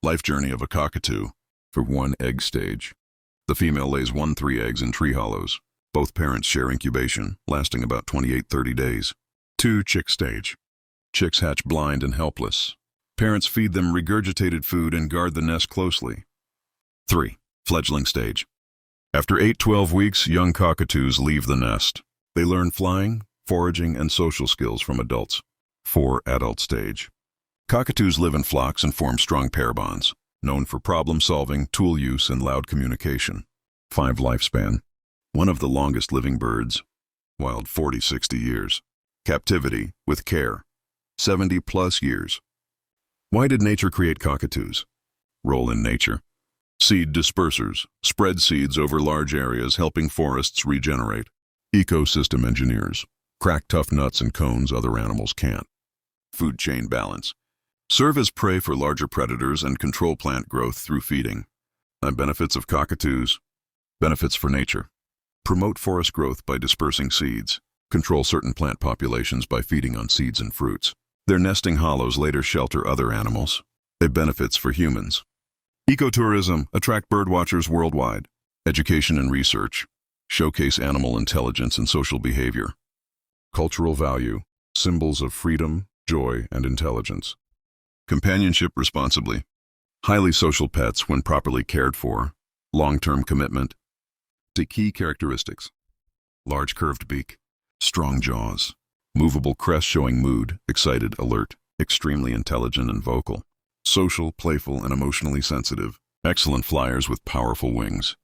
Life journey of a cockatoo. For 1 egg stage. The female lays 1-3 eggs in tree hollows. Both parents share incubation, lasting about 28-30 days. 2 chick stage. Chicks hatch blind and helpless. Parents feed them regurgitated food and guard the nest closely. 3. Fledgling stage. After 8-12 weeks, young cockatoos leave the nest. They learn flying, foraging, and social skills from adults. 4. Adult stage. Cockatoos live in flocks and form strong pair bonds, known for problem-solving, tool use, and loud communication. 5. Lifespan. One of the longest living birds. Wild 40-60 years. Captivity, with care. 70+ years. Why did nature create cockatoos? Role in nature. Seed dispersers, spread seeds over large areas, helping forests regenerate. Ecosystem engineers, crack tough nuts and cones other animals can't. Food chain balance. Serve as prey for larger predators and control plant growth through feeding. Benefits of cockatoos. Benefits for nature. Promote forest growth by dispersing seeds. Control certain plant populations by feeding on seeds and fruits. Their nesting hollows later shelter other animals. Benefits for humans. Ecotourism, attract birdwatchers worldwide. Education and research, showcase animal intelligence and social behavior. Cultural value, symbols of freedom, joy, and intelligence. Companionship responsibly. Highly social pets when properly cared for. Long-term commitment. To key characteristics. Large curved beak. Strong jaws. Movable crest showing mood, excited, alert, extremely intelligent and vocal. Social, playful, and emotionally sensitive. Excellent flyers with powerful wings.